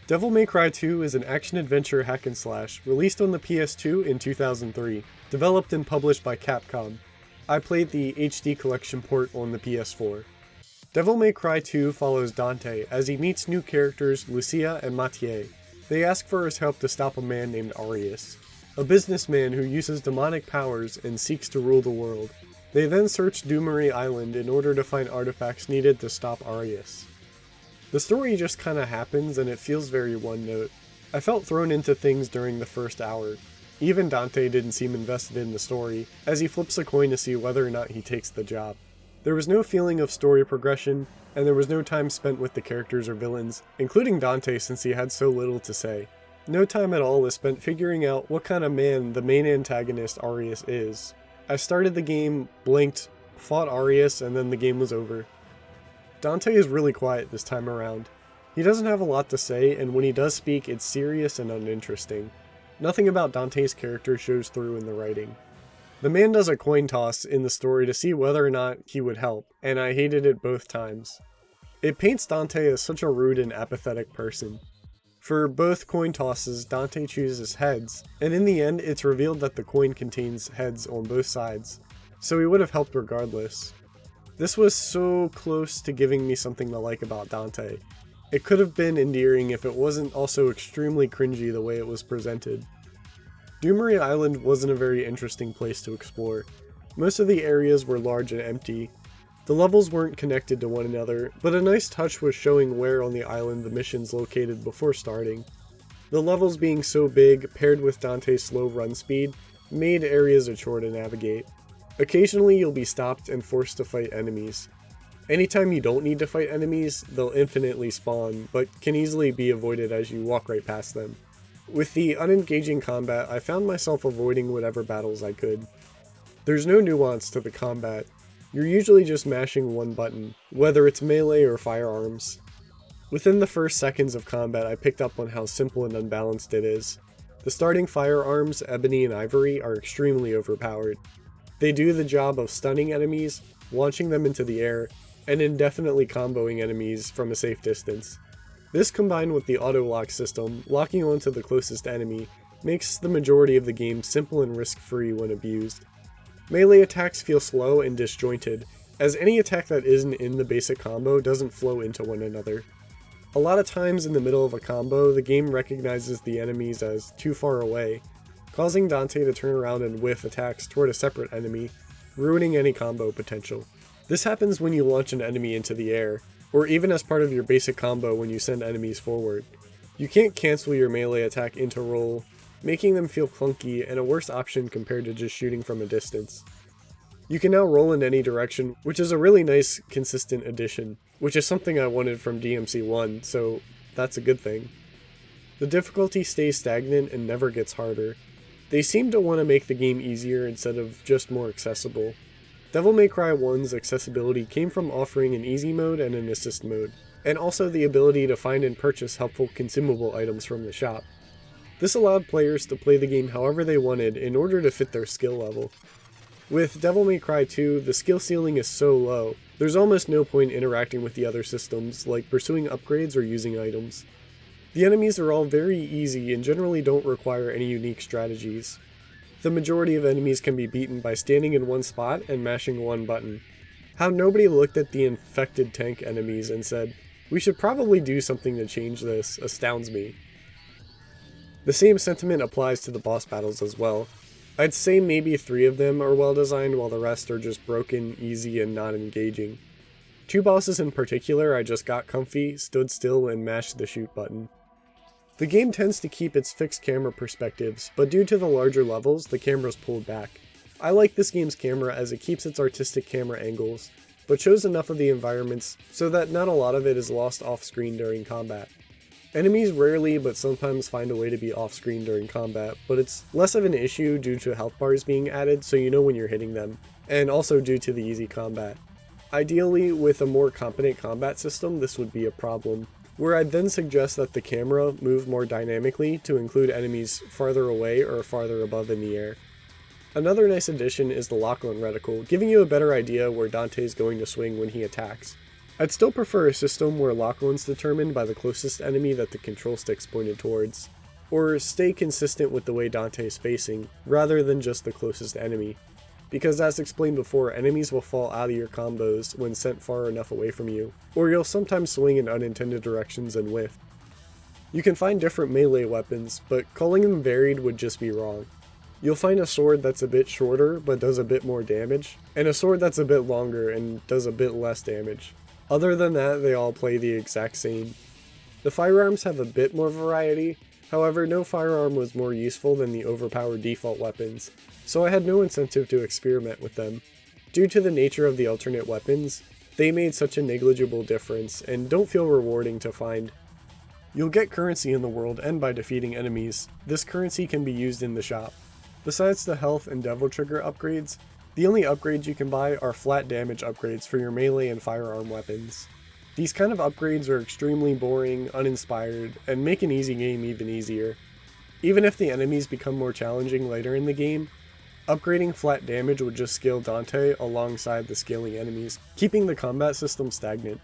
Devil May Cry 2 is an action-adventure hack-and-slash released on the PS2 in 2003, developed and published by Capcom. I played the HD collection port on the PS4. Devil May Cry 2 follows Dante as he meets new characters Lucia and Mathieu. They ask for his help to stop a man named Arius, a businessman who uses demonic powers and seeks to rule the world. They then search Dumery Island in order to find artifacts needed to stop Arius. The story just kinda happens and it feels very one-note. I felt thrown into things during the first hour. Even Dante didn't seem invested in the story, as he flips a coin to see whether or not he takes the job. There was no feeling of story progression, and there was no time spent with the characters or villains, including Dante since he had so little to say. No time at all is spent figuring out what kind of man the main antagonist Arius is. I started the game, blinked, fought Arius, and then the game was over. Dante is really quiet this time around. He doesn't have a lot to say, and when he does speak, it's serious and uninteresting. Nothing about Dante's character shows through in the writing. The man does a coin toss in the story to see whether or not he would help, and I hated it both times. It paints Dante as such a rude and apathetic person. For both coin tosses, Dante chooses heads, and in the end it's revealed that the coin contains heads on both sides, so he would have helped regardless. This was so close to giving me something to like about Dante. It could have been endearing if it wasn't also extremely cringy the way it was presented. Dumery Island wasn't a very interesting place to explore. Most of the areas were large and empty. The levels weren't connected to one another, but a nice touch was showing where on the island the missions located before starting. The levels being so big, paired with Dante's slow run speed, made areas a chore to navigate. Occasionally you'll be stopped and forced to fight enemies. Anytime you don't need to fight enemies, they'll infinitely spawn, but can easily be avoided as you walk right past them. With the unengaging combat, I found myself avoiding whatever battles I could. There's no nuance to the combat. You're usually just mashing one button, whether it's melee or firearms. Within the first seconds of combat, I picked up on how simple and unbalanced it is. The starting firearms, Ebony and Ivory, are extremely overpowered. They do the job of stunning enemies, launching them into the air, and indefinitely comboing enemies from a safe distance. This combined with the auto-lock system, locking onto the closest enemy, makes the majority of the game simple and risk-free when abused. Melee attacks feel slow and disjointed, as any attack that isn't in the basic combo doesn't flow into one another. A lot of times in the middle of a combo, the game recognizes the enemies as too far away, causing Dante to turn around and whiff attacks toward a separate enemy, ruining any combo potential. This happens when you launch an enemy into the air, or even as part of your basic combo when you send enemies forward. You can't cancel your melee attack into roll, making them feel clunky and a worse option compared to just shooting from a distance. You can now roll in any direction, which is a really nice, consistent addition, which is something I wanted from DMC1, so that's a good thing. The difficulty stays stagnant and never gets harder. They seem to want to make the game easier instead of just more accessible. Devil May Cry 1's accessibility came from offering an easy mode and an assist mode, and also the ability to find and purchase helpful consumable items from the shop. This allowed players to play the game however they wanted in order to fit their skill level. With Devil May Cry 2, the skill ceiling is so low, there's almost no point interacting with the other systems, like pursuing upgrades or using items. The enemies are all very easy and generally don't require any unique strategies. The majority of enemies can be beaten by standing in one spot and mashing one button. How nobody looked at the infected tank enemies and said, "We should probably do something to change this," astounds me. The same sentiment applies to the boss battles as well. I'd say maybe 3 of them are well designed while the rest are just broken, easy, and not engaging. 2 bosses in particular I just got comfy, stood still, and mashed the shoot button. The game tends to keep its fixed camera perspectives, but due to the larger levels, the camera's pulled back. I like this game's camera as it keeps its artistic camera angles, but shows enough of the environments so that not a lot of it is lost off-screen during combat. Enemies rarely but sometimes find a way to be off-screen during combat, but it's less of an issue due to health bars being added so you know when you're hitting them, and also due to the easy combat. Ideally, with a more competent combat system, this would be a problem, where I'd then suggest that the camera move more dynamically to include enemies farther away or farther above in the air. Another nice addition is the lock-on reticle, giving you a better idea where Dante's going to swing when he attacks. I'd still prefer a system where lock-on's determined by the closest enemy that the control stick's pointed towards, or stay consistent with the way Dante is facing, rather than just the closest enemy. Because as explained before, enemies will fall out of your combos when sent far enough away from you, or you'll sometimes swing in unintended directions and whiff. You can find different melee weapons, but calling them varied would just be wrong. You'll find a sword that's a bit shorter but does a bit more damage, and a sword that's a bit longer and does a bit less damage. Other than that, they all play the exact same. The firearms have a bit more variety, however no firearm was more useful than the overpowered default weapons, so I had no incentive to experiment with them. Due to the nature of the alternate weapons, they made such a negligible difference and don't feel rewarding to find. You'll get currency in the world and by defeating enemies. This currency can be used in the shop. Besides the health and Devil Trigger upgrades, the only upgrades you can buy are flat damage upgrades for your melee and firearm weapons. These kind of upgrades are extremely boring, uninspired, and make an easy game even easier. Even if the enemies become more challenging later in the game, upgrading flat damage would just scale Dante alongside the scaling enemies, keeping the combat system stagnant.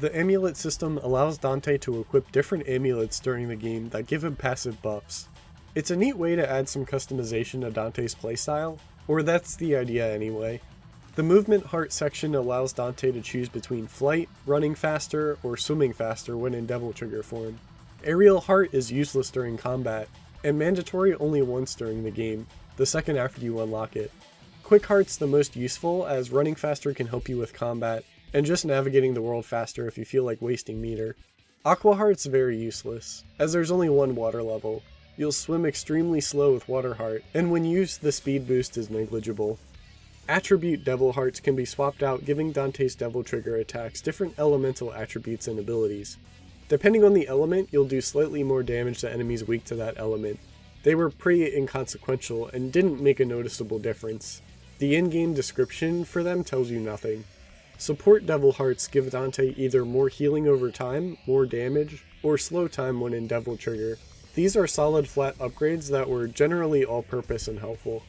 The amulet system allows Dante to equip different amulets during the game that give him passive buffs. It's a neat way to add some customization to Dante's playstyle, or that's the idea anyway. The movement heart section allows Dante to choose between flight, running faster, or swimming faster when in Devil Trigger form. Aerial heart is useless during combat, and mandatory only once during the game, the second after you unlock it. Quick heart's the most useful, as running faster can help you with combat, and just navigating the world faster if you feel like wasting meter. Aqua heart's very useless, as there's only one water level. You'll swim extremely slow with water heart, and when used the speed boost is negligible. Attribute Devil Hearts can be swapped out, giving Dante's Devil Trigger attacks different elemental attributes and abilities. Depending on the element, you'll do slightly more damage to enemies weak to that element. They were pretty inconsequential and didn't make a noticeable difference. The in-game description for them tells you nothing. Support Devil Hearts give Dante either more healing over time, more damage, or slow time when in Devil Trigger. These are solid flat upgrades that were generally all-purpose and helpful.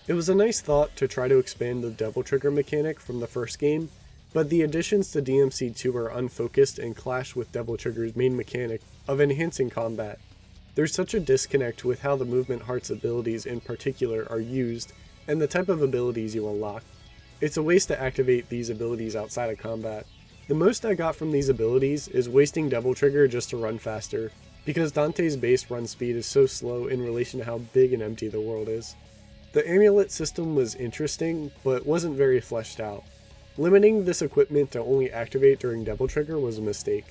It was a nice thought to try to expand the Devil Trigger mechanic from the first game, but the additions to DMC2 are unfocused and clash with Devil Trigger's main mechanic of enhancing combat. There's such a disconnect with how the Movement Heart's abilities in particular are used and the type of abilities you unlock. It's a waste to activate these abilities outside of combat. The most I got from these abilities is wasting Devil Trigger just to run faster, because Dante's base run speed is so slow in relation to how big and empty the world is. The amulet system was interesting, but wasn't very fleshed out. Limiting this equipment to only activate during Devil Trigger was a mistake.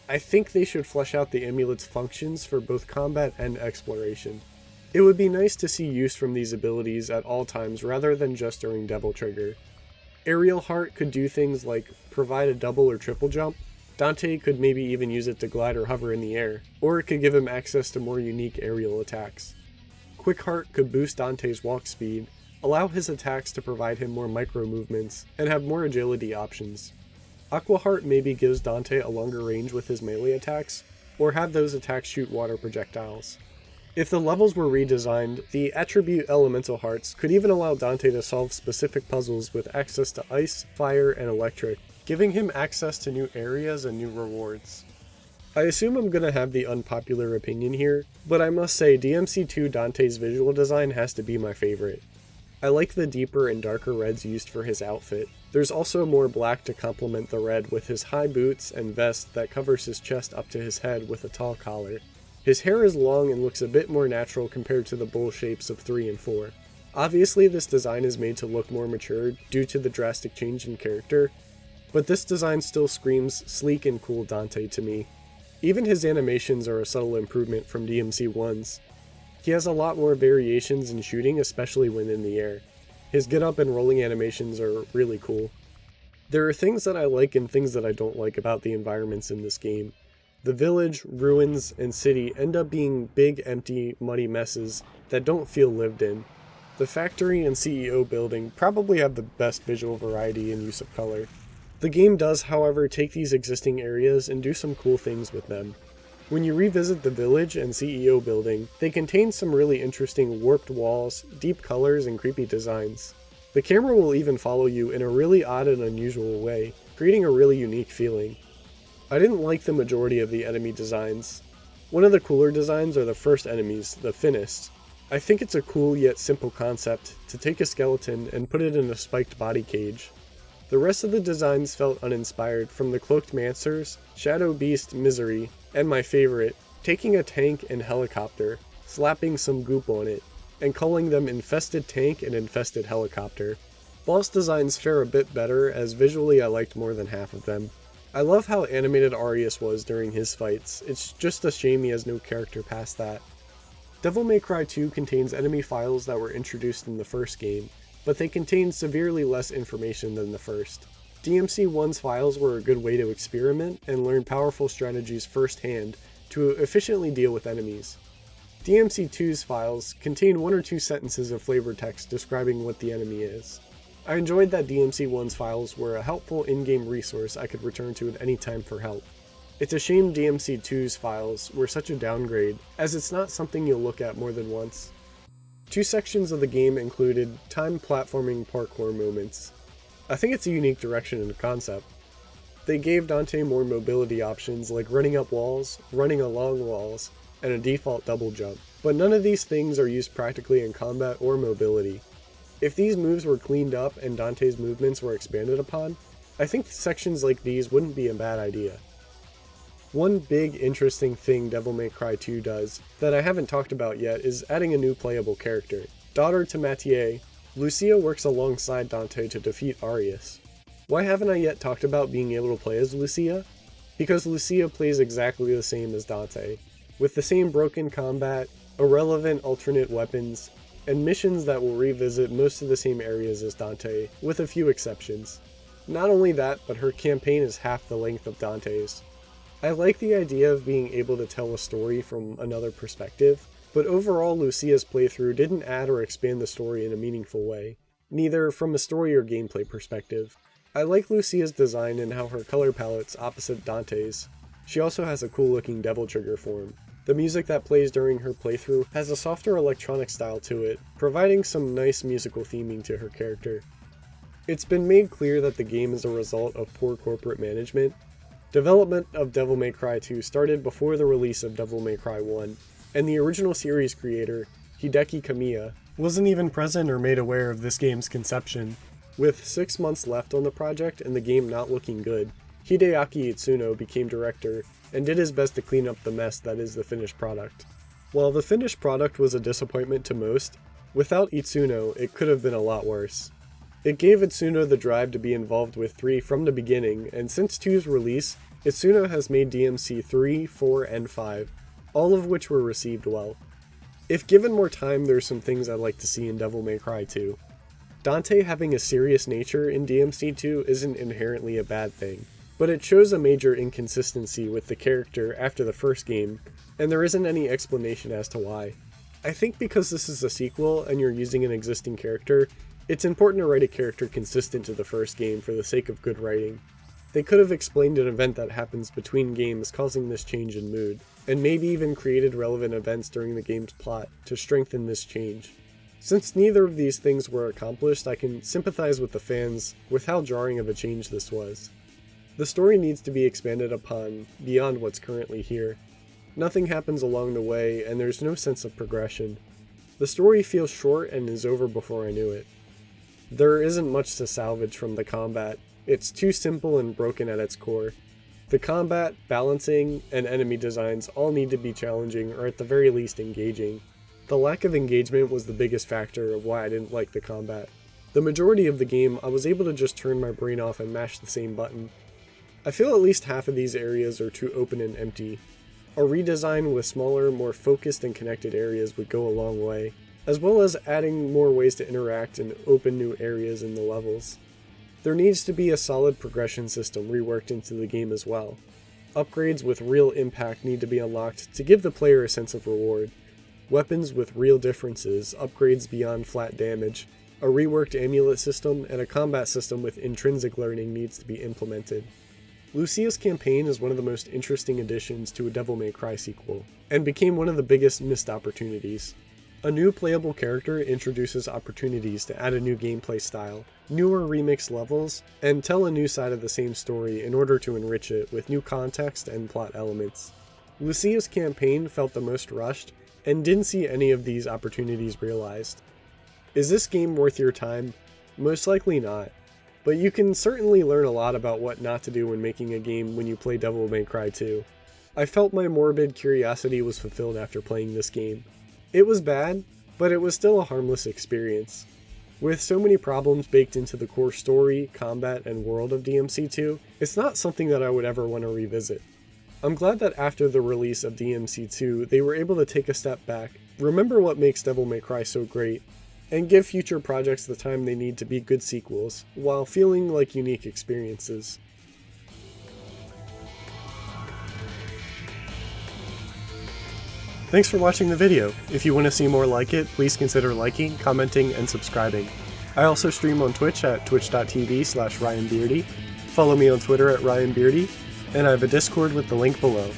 I think they should flesh out the amulet's functions for both combat and exploration. It would be nice to see use from these abilities at all times rather than just during Devil Trigger. Aerial Heart could do things like provide a double or triple jump. Dante could maybe even use it to glide or hover in the air, or it could give him access to more unique aerial attacks. Quick Heart could boost Dante's walk speed, allow his attacks to provide him more micro movements, and have more agility options. Aqua Heart maybe gives Dante a longer range with his melee attacks, or have those attacks shoot water projectiles. If the levels were redesigned, the attribute Elemental Hearts could even allow Dante to solve specific puzzles with access to ice, fire, and electric, giving him access to new areas and new rewards. I assume I'm gonna have the unpopular opinion here, but I must say DMC2 Dante's visual design has to be my favorite. I like the deeper and darker reds used for his outfit. There's also more black to complement the red with his high boots and vest that covers his chest up to his head with a tall collar. His hair is long and looks a bit more natural compared to the bowl shapes of 3 and 4. Obviously this design is made to look more mature due to the drastic change in character, but this design still screams sleek and cool Dante to me. Even his animations are a subtle improvement from DMC1's. He has a lot more variations in shooting, especially when in the air. His get up and rolling animations are really cool. There are things that I like and things that I don't like about the environments in this game. The village, ruins, and city end up being big, empty, muddy messes that don't feel lived in. The factory and CEO building probably have the best visual variety and use of color. The game does, however, take these existing areas and do some cool things with them. When you revisit the village and CEO building, they contain some really interesting warped walls, deep colors, and creepy designs. The camera will even follow you in a really odd and unusual way, creating a really unique feeling. I didn't like the majority of the enemy designs. One of the cooler designs are the first enemies, the Finnest. I think it's a cool yet simple concept to take a skeleton and put it in a spiked body cage. The rest of the designs felt uninspired, from the Cloaked Mancers, Shadow Beast Misery, and my favorite, taking a tank and helicopter, slapping some goop on it, and calling them Infested Tank and Infested Helicopter. Boss designs fare a bit better, as visually I liked more than half of them. I love how animated Arius was during his fights. It's just a shame he has no character past that. Devil May Cry 2 contains enemy files that were introduced in the first game, but they contain severely less information than the first. DMC1's files were a good way to experiment and learn powerful strategies firsthand to efficiently deal with enemies. DMC2's files contain 1 or 2 sentences of flavor text describing what the enemy is. I enjoyed that DMC1's files were a helpful in-game resource I could return to at any time for help. It's a shame DMC2's files were such a downgrade, as it's not something you'll look at more than once. 2 sections of the game included time platforming parkour moments. I think it's a unique direction and concept. They gave Dante more mobility options like running up walls, running along walls, and a default double jump, but none of these things are used practically in combat or mobility. If these moves were cleaned up and Dante's movements were expanded upon, I think sections like these wouldn't be a bad idea. One big interesting thing Devil May Cry 2 does that I haven't talked about yet is adding a new playable character. Daughter to Mathieu, Lucia works alongside Dante to defeat Arius. Why haven't I yet talked about being able to play as Lucia? Because Lucia plays exactly the same as Dante, with the same broken combat, irrelevant alternate weapons, and missions that will revisit most of the same areas as Dante, with a few exceptions. Not only that, but her campaign is half the length of Dante's. I like the idea of being able to tell a story from another perspective, but overall Lucia's playthrough didn't add or expand the story in a meaningful way, neither from a story or gameplay perspective. I like Lucia's design and how her color palette's opposite Dante's. She also has a cool looking Devil Trigger form. The music that plays during her playthrough has a softer electronic style to it, providing some nice musical theming to her character. It's been made clear that the game is a result of poor corporate management. Development of Devil May Cry 2 started before the release of Devil May Cry 1, and the original series creator, Hideki Kamiya, wasn't even present or made aware of this game's conception. With 6 months left on the project and the game not looking good, Hideaki Itsuno became director and did his best to clean up the mess that is the finished product. While the finished product was a disappointment to most, without Itsuno it could have been a lot worse. It gave Itsuno the drive to be involved with 3 from the beginning, and since 2's release, Itsuno has made DMC 3, 4, and 5, all of which were received well. If given more time, there's some things I'd like to see in Devil May Cry 2. Dante having a serious nature in DMC 2 isn't inherently a bad thing, but it shows a major inconsistency with the character after the first game, and there isn't any explanation as to why. I think because this is a sequel and you're using an existing character, it's important to write a character consistent to the first game for the sake of good writing. They could have explained an event that happens between games causing this change in mood, and maybe even created relevant events during the game's plot to strengthen this change. Since neither of these things were accomplished, I can sympathize with the fans with how jarring of a change this was. The story needs to be expanded upon beyond what's currently here. Nothing happens along the way, and there's no sense of progression. The story feels short and is over before I knew it. There isn't much to salvage from the combat. It's too simple and broken at its core. The combat, balancing, and enemy designs all need to be challenging or at the very least engaging. The lack of engagement was the biggest factor of why I didn't like the combat. The majority of the game, I was able to just turn my brain off and mash the same button. I feel at least half of these areas are too open and empty. A redesign with smaller, more focused and connected areas would go a long way, as well as adding more ways to interact and open new areas in the levels. There needs to be a solid progression system reworked into the game as well. Upgrades with real impact need to be unlocked to give the player a sense of reward. Weapons with real differences, upgrades beyond flat damage, a reworked amulet system, and a combat system with intrinsic learning needs to be implemented. Lucia's campaign is one of the most interesting additions to a Devil May Cry sequel, and became one of the biggest missed opportunities. A new playable character introduces opportunities to add a new gameplay style, newer remixed levels, and tell a new side of the same story in order to enrich it with new context and plot elements. Lucia's campaign felt the most rushed, and didn't see any of these opportunities realized. Is this game worth your time? Most likely not, but you can certainly learn a lot about what not to do when making a game when you play Devil May Cry 2. I felt my morbid curiosity was fulfilled after playing this game. It was bad, but it was still a harmless experience. With so many problems baked into the core story, combat, and world of DMC2, it's not something that I would ever want to revisit. I'm glad that after the release of DMC2, they were able to take a step back, remember what makes Devil May Cry so great, and give future projects the time they need to be good sequels, while feeling like unique experiences. Thanks for watching the video. If you want to see more like it, please consider liking, commenting, and subscribing. I also stream on Twitch at twitch.tv/RyanBeardy. Follow me on Twitter at RyanBeardy, and I have a Discord with the link below.